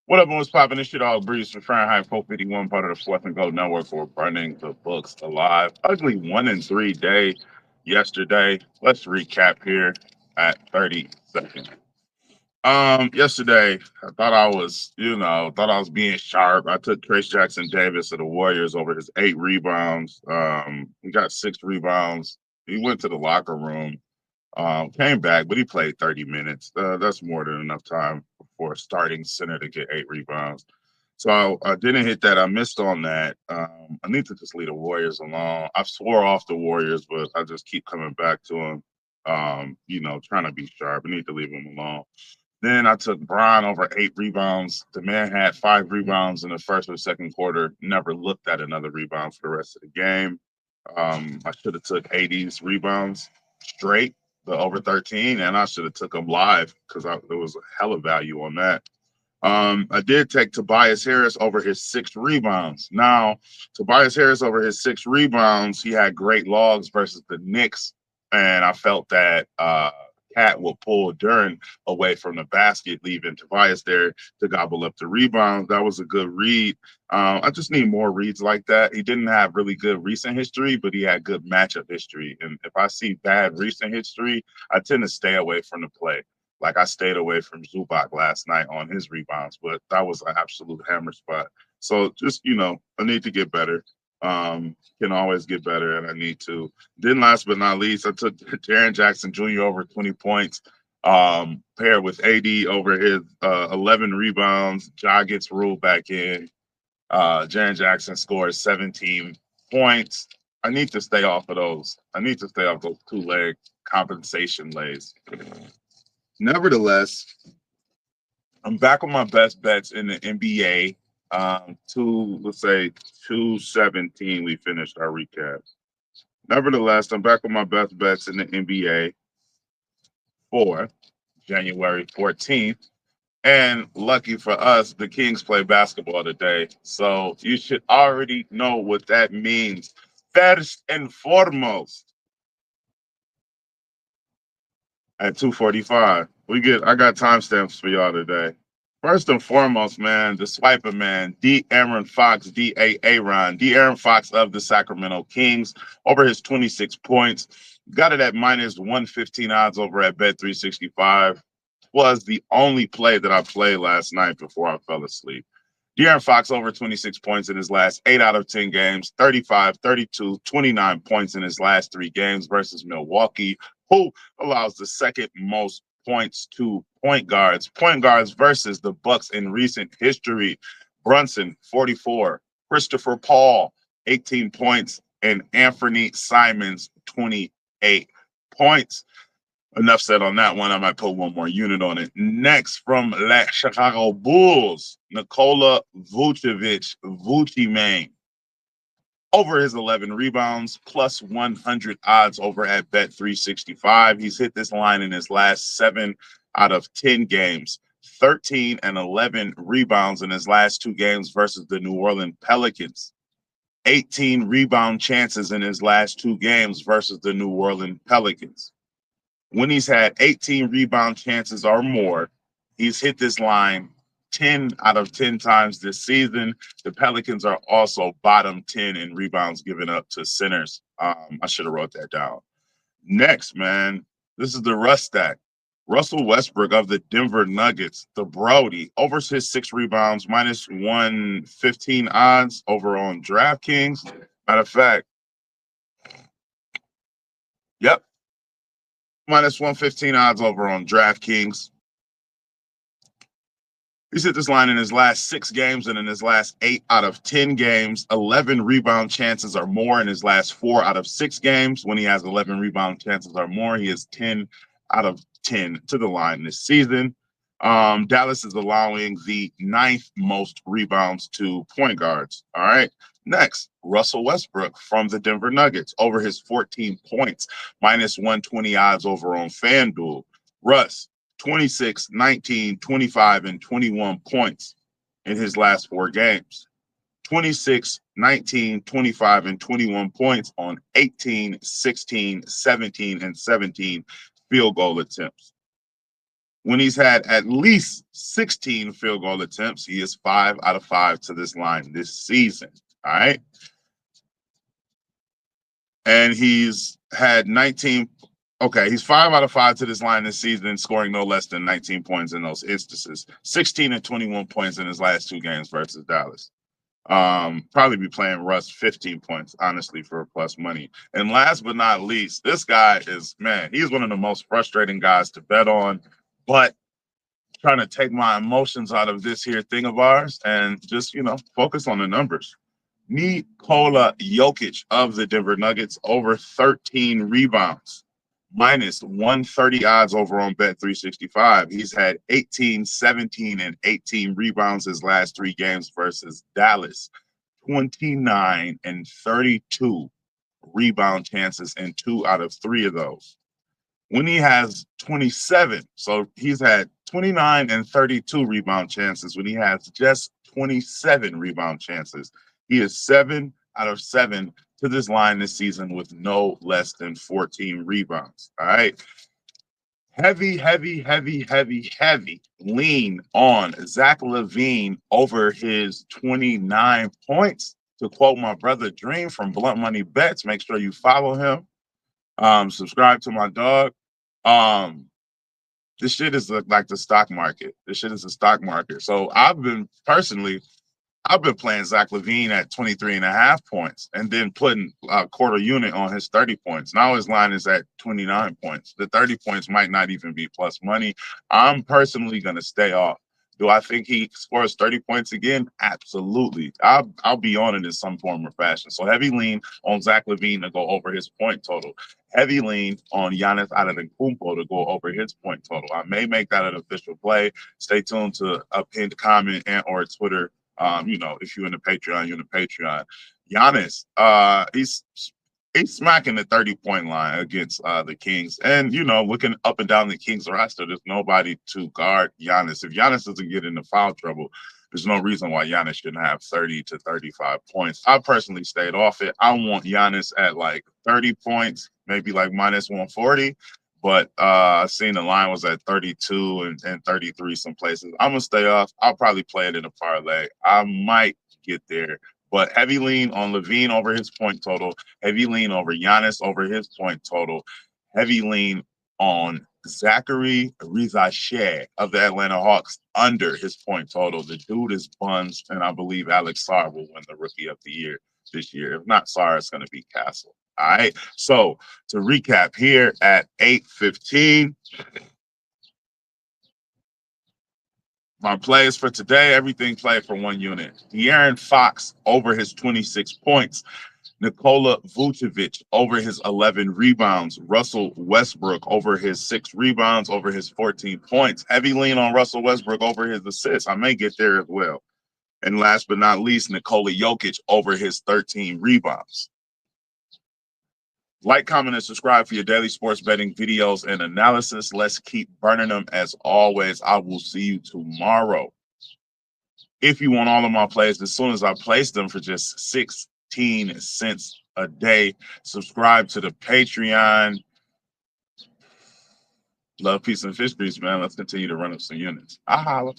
What up, what's popping? This shit all breeze for Fahrenheit 451, part of the Fourth and Gold Network for burning the books alive. Ugly 1-3 day yesterday. Let's recap here at 30 seconds. Yesterday, I thought I was, thought I was being sharp. I took Trace Jackson Davis of the Warriors over his 8 rebounds. He got 6 rebounds. He went to the locker room, came back, but he played 30 minutes. That's more than enough time for a starting center to get 8 rebounds. So I didn't hit that. I missed on that. I need to just leave the Warriors alone. I swore off the Warriors, but I just keep coming back to them. Trying to be sharp. I need to leave them alone. Then I took Bron over 8 rebounds. The man had 5 rebounds in the first or second quarter. Never looked at another rebound for the rest of the game. I should have took 80's rebounds straight, the over 13, and I should have took them live because there was a hell of value on that. I did take Tobias Harris over his 6 rebounds. Now, Tobias Harris over his 6 rebounds, he had great logs versus the Knicks, and I felt that Cat will pull Duran away from the basket, leaving Tobias there to gobble up the rebounds. That was a good read. I just need more reads like that. He didn't have really good recent history, but he had good matchup history. And if I see bad recent history, I tend to stay away from the play. Like I stayed away from Zubac last night on his rebounds, but that was an absolute hammer spot. So just, I need to get better. Can always get better, and I need to. Then last but not least, I took Jaren Jackson Jr. over 20 points, paired with AD over his 11 rebounds. Ja gets ruled back in. Jaren Jackson scores 17 points. I need to stay off of those. I need to stay off those 2-leg compensation lays. Nevertheless, I'm back on my best bets in the NBA. Let's say 217, we finished our recap. Nevertheless, I'm back on my best bets in the NBA for January 14th. And lucky for us, the Kings play basketball today. So you should already know what that means. First and foremost, at 2:45. I got timestamps for y'all today. First and foremost, man, the swiper man, De'Aaron Fox, D-A-A-Ron, De'Aaron Fox of the Sacramento Kings, over his 26 points. Got it at minus 115 odds over at Bet365. Was the only play that I played last night before I fell asleep. De'Aaron Fox over 26 points in his last 8 out of 10 games, 35, 32, 29 points in his last 3 games versus Milwaukee, who allows the second most points to point guards. Point guards versus the Bucks in recent history. Brunson, 44. Christopher Paul, 18 points. And Anthony Simons, 28 points. Enough said on that one. I might put one more unit on it. Next, from the Chicago Bulls, Nikola Vucevic, Vucci Main. Over his 11 rebounds, plus 100 odds over at Bet365. He's hit this line in his last 7 out of 10 games. 13 and 11 rebounds in his last 2 games versus the New Orleans Pelicans. 18 rebound chances in his last 2 games versus the New Orleans Pelicans. When he's had 18 rebound chances or more, he's hit this line 10 out of 10 times this season. The Pelicans are also bottom 10 in rebounds given up to centers. I should have wrote that down. Next, man, this is the Russ stack. Russell Westbrook of the Denver Nuggets, the Brody, over his 6 rebounds, minus 115 odds over on DraftKings. Matter of fact, yep, minus 115 odds over on DraftKings. He's hit this line in his last 6 games and in his last 8 out of 10 games. 11 rebound chances or more in his last 4 out of 6 games. When he has 11 rebound chances or more, he is 10 out of 10 to the line this season. Dallas is allowing the 9th most rebounds to point guards. All right. Next, Russell Westbrook from the Denver Nuggets over his 14 points, minus 120 odds over on FanDuel. Russ, 26, 19, 25, and 21 points in his last 4 games. 26, 19, 25, and 21 points on 18, 16, 17, and 17 field goal attempts. When he's had at least 16 field goal attempts, he is 5 out of 5 to this line this season. All right. And he's had 19. Okay, he's 5 out of 5 to this line this season, scoring no less than 19 points in those instances. 16 and 21 points in his last 2 games versus Dallas. Probably be playing Russ 15 points, honestly, for plus money. And last but not least, this guy is, man, he's one of the most frustrating guys to bet on, but trying to take my emotions out of this here thing of ours and just, focus on the numbers. Nikola Jokic of the Denver Nuggets over 13 rebounds, minus 130 odds over on Bet365. He's had 18, 17, and 18 rebounds his last 3 games versus Dallas. 29 and 32 rebound chances in 2 out of 3 of those. When he has 27, so he's had 29 and 32 rebound chances when he has just 27 rebound chances. He is 7 out of 7 to this line this season with no less than 14 rebounds. All right. Heavy lean on Zach LaVine over his 29 points. To quote my brother Dream from Blunt Money Bets, make sure you follow him. Subscribe to my dog. This shit is like the stock market. This shit is the stock market. So I've been playing Zach LaVine at 23.5 points and then putting a quarter unit on his 30 points. Now his line is at 29 points. The 30 points might not even be plus money. I'm personally going to stay off. Do I think he scores 30 points again? Absolutely. I'll be on it in some form or fashion. So heavy lean on Zach LaVine to go over his point total. Heavy lean on Giannis Antetokounmpo to go over his point total. I may make that an official play. Stay tuned to a pinned comment and or Twitter. If you're in the Patreon, you're in the Patreon. Giannis, he's smacking the 30-point line against the Kings. And, looking up and down the Kings roster, there's nobody to guard Giannis. If Giannis doesn't get into foul trouble, there's no reason why Giannis shouldn't have 30 to 35 points. I personally stayed off it. I want Giannis at like 30 points, maybe like minus 140. But I've seen the line was at 32 and 33 some places. I'm going to stay off. I'll probably play it in a parlay. I might get there. But heavy lean on LaVine over his point total. Heavy lean over Giannis over his point total. Heavy lean on Zachary Rizache of the Atlanta Hawks under his point total. The dude is buns, and I believe Alex Sarr will win the Rookie of the Year this year. If not Sarr, it's going to be Castle. All right. So to recap here at 8:15, my plays for today, everything played for 1 unit. De'Aaron Fox over his 26 points. Nikola Vucevic over his 11 rebounds. Russell Westbrook over his 6 rebounds, over his 14 points. Heavy lean on Russell Westbrook over his assists. I may get there as well. And last but not least, Nikola Jokic over his 13 rebounds. Like, comment, and subscribe for your daily sports betting videos and analysis. Let's keep burning them as always. I will see you tomorrow. If you want all of my plays, as soon as I place them for just 16 cents a day, subscribe to the Patreon. Love, peace, and fish grease, man. Let's continue to run up some units. I holla.